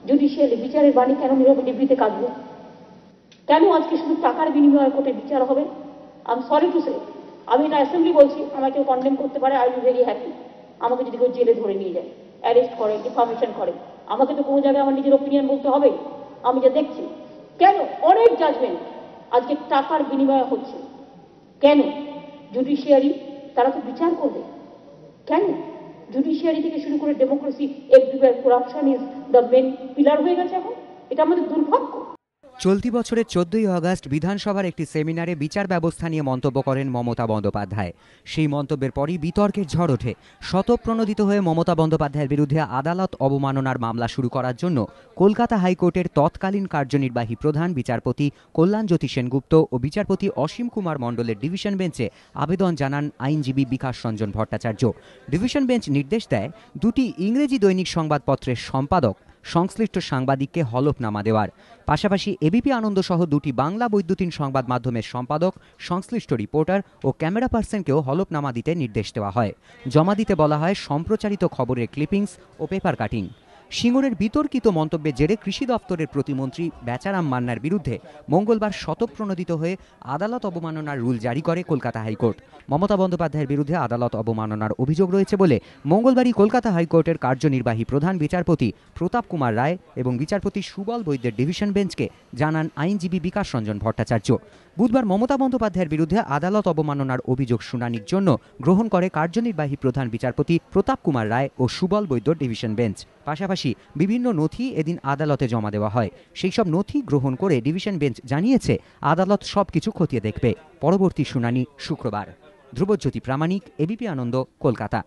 Judicially বিচারের বাণী কেন নীরবে নিভৃতে কাঁদবে? কেন আজকে শুধু টাকার বিনিময়ে কোর্টে বিচার হবে? I am sorry to say, আমি এটা অ্যাসেম্বলি বলছি, আমাকে কন্ডেম করতে পারে, আই উইল ভেরি হ্যাপি। আমাকে যদি কেউ জেলে ধরে নিয়ে যায়, অ্যারেস্ট করে, ডিফামেশন করে, আমাকে তো কোনো জায়গায় আমার নিজের ওপিনিয়ন বলতে হবে। আমি যা দেখছি, কেন অনেক জাজমেন্ট আজকে টাকার বিনিময়ে হচ্ছে, কেন? জুডিশিয়ারি তারা তো বিচার করবে, কেন? জুডিশিয়ারি থেকে শুরু করে democracy everywhere corruption is the main pillar হয়ে গেছে এখন। এটা আমাদের দুর্ভাগ্য। চলতি বছরের 14ই আগস্ট বিধানসভার একটি সেমিনারে বিচার ব্যবস্থা নিয়ে মন্তব্য করেন মমতা বন্দ্যোপাধ্যায়। সেই মন্তব্যের পরই বিতর্কের ঝড় ওঠে। স্বতঃপ্রণোদিত হয়ে মমতা বন্দ্যোপাধ্যায়ের বিরুদ্ধে আদালত অবমাননার মামলা শুরু করার জন্য কলকাতা হাইকোর্টের তৎকালীন কার্যনির্বাহী প্রধান বিচারপতি কল্যাণজ্যোতি সেনগুপ্ত ও বিচারপতি অসীম কুমার মণ্ডলের ডিভিশন বেঞ্চে আবেদন জানান আইনজীবী বিকাশ রঞ্জন ভট্টাচার্য। ডিভিশন বেঞ্চ নির্দেশ দেয় দুটি ইংরেজি দৈনিক সংবাদপত্রের সম্পাদক সংশ্লিষ্ট সাংবাদিককে হলফনামা দেওয়ার পাশাপাশি এবিপি আনন্দ সহ দুটি বাংলা বৈদ্যুতিন সংবাদ মাধ্যমের সম্পাদক, সংশ্লিষ্ট রিপোর্টার ও ক্যামেরা পার্সনকেও হলফনামা দিতে নির্দেশ দেওয়া হয়। জমা দিতে বলা হয় সম্প্রচারিত খবরের ক্লিপিংস ও পেপার কাটিং। সিঙ্গুরের বিতর্কিত মন্তব্যের জেরে কৃষি দপ্তরের প্রতিমন্ত্রী বেচারাম মান্নার বিরুদ্ধে মঙ্গলবার স্বতঃপ্রণোদিত হয়ে আদালত অবমাননার রুল জারি করে কলকাতা হাইকোর্ট। মমতা বন্দ্যোপাধ্যায়ের বিরুদ্ধে আদালত অবমাননার অভিযোগ রয়েছে বলে মঙ্গলবারই কলকাতা হাইকোর্টের কার্যনির্বাহী প্রধান বিচারপতি প্রতাপ কুমার রায় এবং বিচারপতি সুবল বৈদ্যের ডিভিশন বেঞ্চকে জানান আইনজীবী বিকাশ রঞ্জন ভট্টাচার্য। বুধবার মমতা বন্দ্যোপাধ্যায়ের বিরুদ্ধে আদালত অবমাননার অভিযোগ শুনানির জন্য গ্রহণ করে কার্যনির্বাহী প্রধান বিচারপতি প্রতাপ কুমার রায় ও সুবল বৈদ্য ডিভিশন বেঞ্চ। পাশাপাশি বিভিন্ন নথি এদিন আদালতে জমা দেওয়া হয়। সেই সব নথি গ্রহণ করে ডিভিশন বেঞ্চ জানিয়েছে আদালত সবকিছু খতিয়ে দেখবে। পরবর্তী শুনানি শুক্রবার। ধ্রুবজ্যোতি প্রামাণিক, এবিপি আনন্দ, কলকাতা।